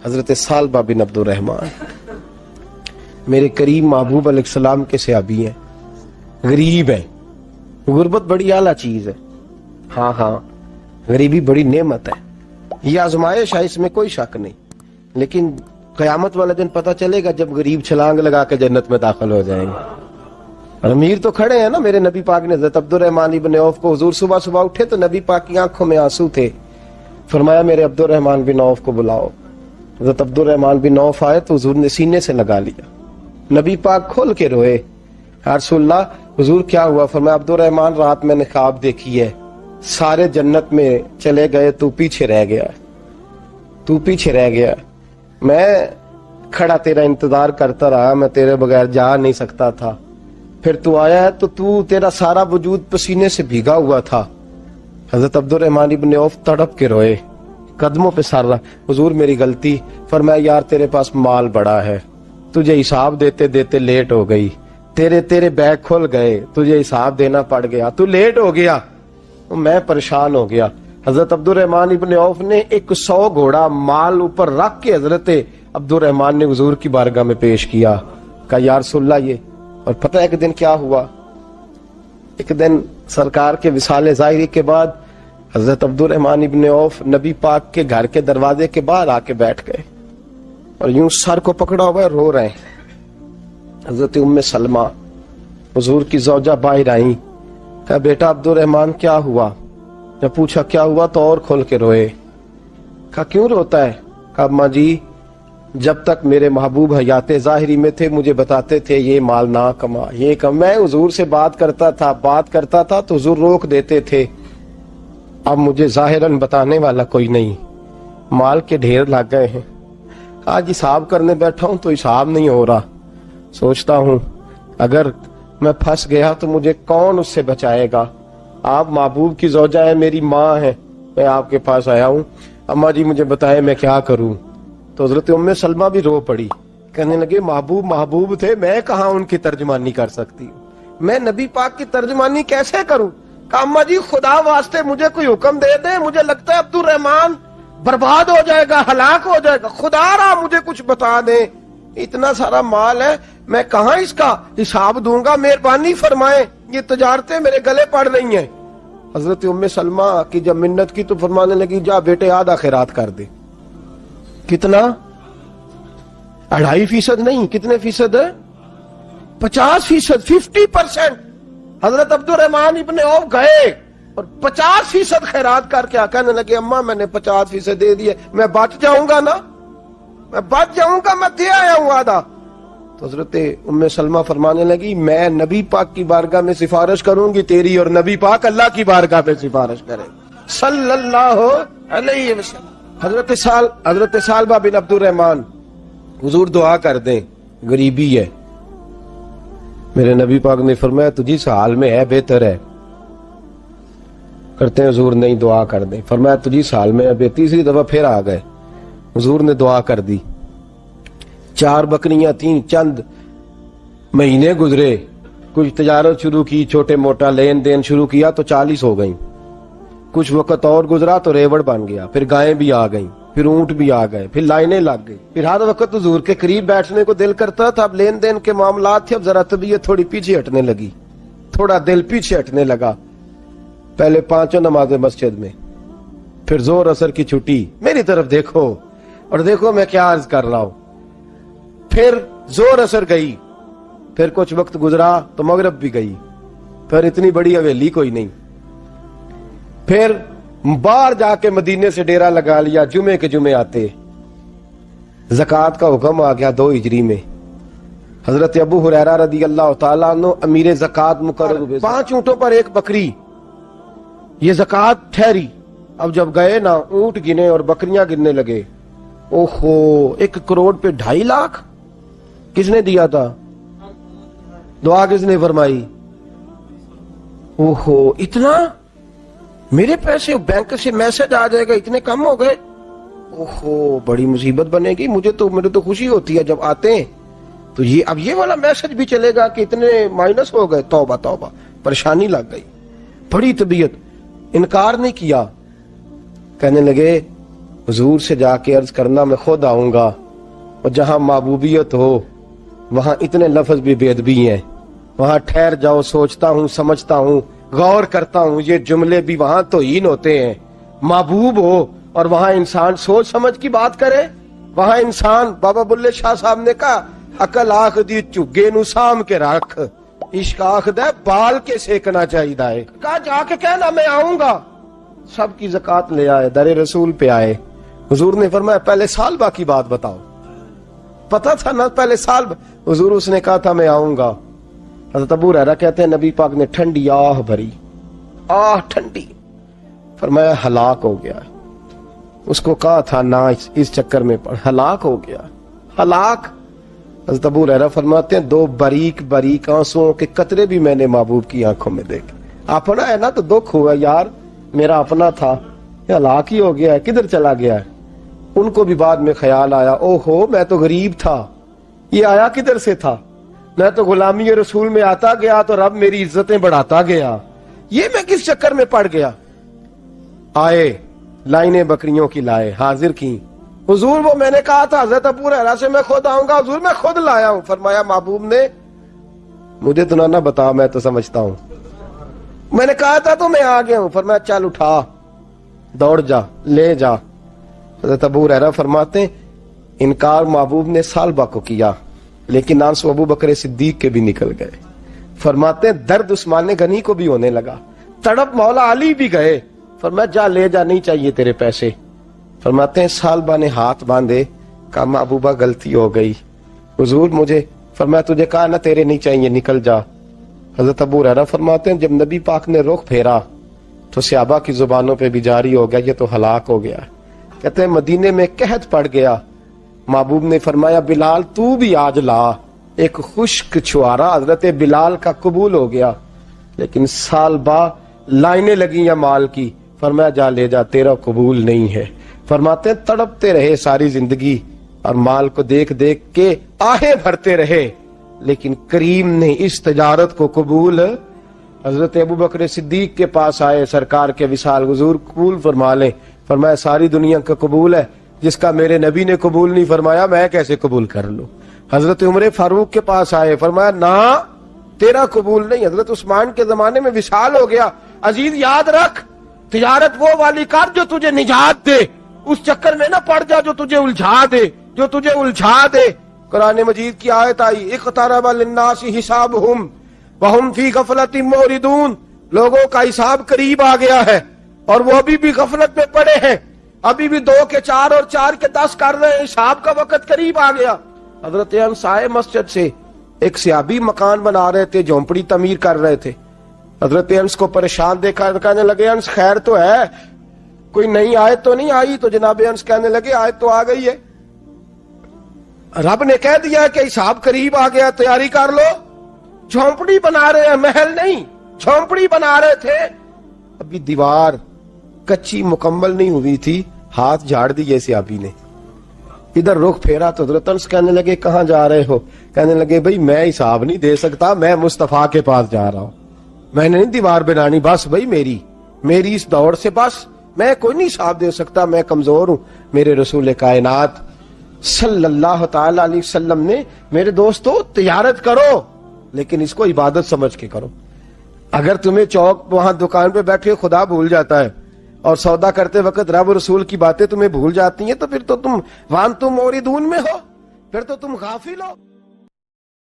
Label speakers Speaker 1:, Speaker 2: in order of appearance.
Speaker 1: حضرت سالبہ بن عبد الرحمن میرے کریم محبوب علیہ السلام کے صحابی ہیں، غریب ہیں. غربت بڑی اعلیٰ چیز ہے. ہاں غریبی بڑی نعمت ہے، یہ آزمائش ہے، اس میں کوئی شک نہیں. لیکن قیامت والے دن پتہ چلے گا جب غریب چھلانگ لگا کے جنت میں داخل ہو جائیں گے. اور امیر تو کھڑے ہیں نا. میرے نبی پاک نے حضرت عبد الرحمن ابن عوف کو، حضور صبح صبح اٹھے تو نبی پاک کی آنکھوں میں آنسو تھے. فرمایا میرے عبد الرحمن بن عوف کو بلاؤ. حضرت عبد الرحمن بن عوف آئے تو حضور نے سینے سے لگا لیا. نبی پاک کھول کے روئے. یا رسول اللہ، حضور کیا ہوا؟ فرمایا عبد الرحمن رات میں نے خواب دیکھی ہے، سارے جنت میں چلے گئے، تو پیچھے رہ گیا. تو پیچھے رہ گیا. میں کھڑا تیرا انتظار کرتا رہا، میں تیرے بغیر جا نہیں سکتا تھا. پھر تو آیا ہے تو تیرا سارا وجود پسینے سے بھیگا ہوا تھا. حضرت عبد الرحمن ابن عوف تڑپ کے روئے، قدموں پہ سر رہا. حضور میری غلطی. فرمایا یار تیرے پاس مال بڑا ہے، تجھے حساب دیتے دیتے لیٹ ہو گئی، تیرے بیگ کھل گئے، تجھے حساب دینا پڑ گیا، تو لیٹ ہو گیا، میں پریشان ہو گیا. حضرت عبد الرحمن ابن عوف نے 100 گھوڑا مال اوپر رکھ کے حضرت عبد الرحمن نے حضور کی بارگاہ میں پیش کیا. کہا یا رسول اللہ یہ. اور پتہ ہے ایک دن کیا ہوا؟ ایک دن سرکار کے وصال ظاہری کے بعد حضرت عبد الرحمن ابن عوف نبی پاک کے گھر کے دروازے کے باہر آ کے بیٹھ گئے اور یوں سر کو پکڑا ہوا ہے، رو رہے ہیں. حضرت ام سلمہ حضور کی زوجہ باہر آئیں. کہا بیٹا عبد الرحمن کیا ہوا؟ جب پوچھا کیا ہوا تو اور کھول کے روئے. کہا کیوں روتا ہے؟ کہا اماں جی جب تک میرے محبوب حیات ظاہری میں تھے مجھے بتاتے تھے یہ مال نہ کما، یہ کم. میں حضور سے بات کرتا تھا تو حضور روک دیتے تھے. اب مجھے ظاہراً بتانے والا کوئی نہیں، مال کے ڈھیر لگ گئے ہیں. آج حساب کرنے بیٹھا ہوں تو حساب نہیں ہو رہا. سوچتا ہوں اگر میں پھنس گیا تو مجھے کون اس سے بچائے گا؟ آپ محبوب کی زوجہ ہے، میری ماں ہے، میں آپ کے پاس آیا ہوں، اماں جی مجھے بتائے میں کیا کروں. تو حضرت ام سلمہ بھی رو پڑی، کہنے لگے محبوب تھے، میں کہاں ان کی ترجمانی کر سکتی ہوں، میں نبی پاک کی ترجمانی کیسے کروں؟ کہ اماں جی خدا واسطے مجھے کوئی حکم دے دیں، مجھے لگتا ہے عبد الرحمن برباد ہو جائے گا، ہلاک ہو جائے گا، خدا رہا مجھے کچھ بتا دیں، اتنا سارا مال ہے میں کہاں اس کا حساب دوں گا، مہربانی فرمائیں، یہ تجارتیں میرے گلے پڑ رہی ہیں. حضرت ام سلمہ کی جب منت کی تو فرمانے لگی جا بیٹے آدھا خیرات کر دے. کتنا؟ 2.5% نہیں، کتنے فیصد ہے؟ 50%، 50%. حضرت عبد الرحمن ابن عوف گئے اور 50% خیرات کر کے کہنے لگے اماں میں نے 50% دے دیے، میں بچ جاؤں گا نا، میں بچ جاؤں گا، میں دے آیا ہوں آدھا. تو حضرت ام سلمہ فرمانے لگی میں نبی پاک کی بارگاہ میں سفارش کروں گی تیری، اور نبی پاک اللہ کی بارگاہ میں سفارش کرے صلی اللہ علیہ وسلم. حضرت سالبہ بن عبد الرحمن حضور دعا کر دیں، غریبی ہے. میرے نبی پاک نے فرمایا تجھی سے حال میں ہے بہتر ہے. کرتے ہیں حضور نہیں دعا کر دیں. فرمایا تجھی سے حال میں ہے. تیسری دفعہ پھر آ گئے، حضور نے دعا کر دی. 4 بکریاں تھیں، چند مہینے گزرے، کچھ تجارت شروع کی، چھوٹے موٹا لین دین شروع کیا تو 40 ہو گئیں. کچھ وقت اور گزرا تو ریوڑ بن گیا، پھر گائیں بھی آ گئیں، پھر اونٹ بھی آ گئے، پھر لائنیں لگ گئی. پھر ہر وقت حضور کے قریب بیٹھنے کو دل کرتا تھا. اب لین دین کے معاملات تھے، اب ذرا طبیعت تھوڑی پیچھے ہٹنے لگی، تھوڑا دل پیچھے ہٹنے لگا. پہلے 5 نمازیں مسجد میں، پھر زور اثر کی چھٹی، میری طرف دیکھو اور دیکھو میں کیا عرض کر رہا ہوں. پھر زور اثر گئی، پھر کچھ وقت گزرا تو مغرب بھی گئی، پھر اتنی بڑی حویلی کوئی نہیں. پھر باہر جا کے مدینے سے ڈیرا لگا لیا، جمعے کے جمعے آتے. زکوٰۃ کا حکم آ گیا 2 ہجری میں. حضرت ابو ہریرہ رضی اللہ تعالیٰ عنہ امیر زکوٰۃ مقرر ہوئے. 5 اونٹوں پر 1 بکری، یہ زکوٰۃ ٹھہری. اب جب گئے نا اونٹ گنے اور بکریاں گننے لگے، اوہو 1 کروڑ پہ 2.5 لاکھ کس نے دیا تھا؟ دعا کس نے فرمائی؟ اوہو اتنا، میرے پیسے بینک سے میسج آ جائے گا اتنے کم ہو گئے، اوہو بڑی مصیبت بنے گی. میرے تو خوشی ہوتی ہے جب آتے ہیں تو اب یہ والا میسج بھی چلے گا کہ اتنے مائنس ہو گئے. توبہ توبہ، پریشانی لگ گئی. بڑی طبیعت، انکار نہیں کیا. کہنے لگے حضور سے جا کے عرض کرنا میں خود آؤں گا، اور جہاں محبوبیت ہو وہاں اتنے لفظ بھی بے ادبی ہیں، وہاں ٹھہر جاؤ، سوچتا ہوں، سمجھتا ہوں، غور کرتا ہوں، یہ جملے بھی وہاں توہین ہوتے ہیں۔ محبوب ہو اور وہاں انسان سوچ سمجھ کی بات کرے، وہاں انسان، بابا بلے شاہ صاحب نے کہا عقل آخ دی چگے نو سام کے رکھ، عشق آخ دے بال کے سیکنا چاہیے ہے۔ کہا جا کے کہنا میں آؤں گا۔ سب کی زکوٰۃ لے آئے، در رسول پہ آئے، حضور نے فرمایا پہلے سالبہ کی بات بتاؤ، پتہ تھا نا پہلے سال، حضور اس نے کہا تھا میں آؤں گا۔ حضرت ابو ہریرہ کہتے ہیں نبی پاک نے ٹھنڈی آہ بھری، آہ ٹھنڈی، فرمایا ہلاک ہو گیا۔ اس کو کہا تھا نہ اس چکر میں پڑ، ہلاک ہو گیا، ہلاک۔ حضرت ابو ہریرہ فرماتے ہیں دو باریک باریک آنسوؤں کے قطرے بھی میں نے محبوب کی آنکھوں میں دیکھے۔ اپنا ہے نا تو دکھ ہوا، یار میرا اپنا تھا، یہ ہلاک ہی ہو گیا ہے، کدھر چلا گیا ہے۔ ان کو بھی بعد میں خیال آیا، او ہو میں تو غریب تھا، یہ آیا کدھر سے تھا، میں تو غلامی رسول میں آتا گیا تو رب میری عزتیں بڑھاتا گیا، یہ میں کس چکر میں پڑ گیا۔ آئے لائنیں بکریوں کی لائے، حاضر کی، حضور وہ میں نے کہا تھا حضرت ابو ہریرہ سے میں خود آؤں گا، حضور میں خود لایا ہوں۔ فرمایا محبوب نے مجھے تو نہ بتا، میں تو سمجھتا ہوں، میں نے کہا تھا تو میں آ گیا ہوں۔ فرمایا چل اٹھا، دوڑ جا، لے جا۔ حضرت ابو ہریرہ فرماتے ہیں انکار محبوب نے سالبہ کو کیا، لیکن آنسو ابو بکر صدیق کے بھی نکل گئے۔ فرماتے ہیں درد عثمان غنی کو بھی ہونے لگا، تڑپ مولا علی بھی گئے۔ فرمایا جا لے جا، نہیں چاہیے تیرے پیسے۔ فرماتے ہیں سالبہ نے ہاتھ باندھے، کہا محبوبہ غلطی ہو گئی، حضور مجھے، فرمایا تجھے کہا نہ تیرے نہیں چاہیے، نکل جا۔ حضرت ابو ہریرہ فرماتے ہیں جب نبی پاک نے رخ پھیرا تو صحابہ کی زبانوں پہ بھی جاری ہو گیا یہ تو ہلاک ہو گیا۔ کہتے ہیں مدینے میں قحط پڑ گیا، محبوب نے فرمایا بلال تو بھی آج لا، ایک خشک چھوارا حضرت بلال کا قبول ہو گیا۔ لیکن سال با لائنیں لگی یا مال کی، فرمایا جا لے جا، تیرا قبول نہیں ہے۔ فرماتے ہیں تڑپتے رہے ساری زندگی اور مال کو دیکھ دیکھ کے آہیں بھرتے رہے، لیکن کریم نے اس تجارت کو قبول، حضرت ابو بکر صدیق کے پاس آئے، سرکار کے وصال حضور قبول فرما لیں۔ فرمایا ساری دنیا کا قبول ہے، جس کا میرے نبی نے قبول نہیں فرمایا میں کیسے قبول کر لوں۔ حضرت عمر فاروق کے پاس آئے، فرمایا نہ تیرا قبول نہیں۔ حضرت عثمان کے زمانے میں وصال ہو گیا۔ عزیز یاد رکھ، تجارت وہ والی کر جو تجھے نجات دے، اس چکر میں نہ پڑ جا جو تجھے الجھا دے۔ قرآن مجید کی آیت آئی اقترب للناس حسابہم وہم فی غفلۃ معرضون، لوگوں کا حساب قریب آ گیا ہے اور وہ ابھی بھی غفلت میں پڑے ہیں، ابھی بھی 2 کے 4 اور 4 کے 10 کر رہے ہیں، حساب کا وقت قریب آ گیا۔ حضرت انس آئے مسجد سے، ایک صحابی مکان بنا رہے تھے، جھونپڑی تعمیر کر رہے تھے۔ حضرت انس کو پریشان دیکھا، کہنے لگے انس خیر تو ہے، کوئی نئی آیت تو نہیں آئی؟ تو جناب انس کہنے لگے آیت تو آ گئی ہے، رب نے کہہ دیا کہ حساب قریب آ گیا، تیاری کر لو۔ جھونپڑی بنا رہے ہیں، محل نہیں، جھونپڑی بنا رہے تھے، ابھی دیوار کچی مکمل نہیں ہوئی تھی، ہاتھ جھاڑ دیے صحابی نے۔ ادھر رخ پھیرا تو حضرت انس کہنے لگے کہاں جا رہے ہو؟ کہنے لگے بھائی میں حساب نہیں دے سکتا، میں مصطفیٰ کے پاس جا رہا ہوں، میں نے نہیں دیوار بنانی، بس بھائی میری اس دوڑ سے بس میں کوئی نہیں حساب دے سکتا، میں کمزور ہوں۔ میرے رسول کائنات صلی اللہ تعالی علیہ وسلم نے میرے دوستو تجارت کرو لیکن اس کو عبادت سمجھ کے کرو۔ اگر تمہیں چوک وہاں دکان پہ بیٹھے خدا بھول جاتا ہے اور سودا کرتے وقت رب رسول کی باتیں تمہیں بھول جاتی ہیں تو پھر تو تم وانتم موردون میں ہو، پھر تو تم غافل ہو۔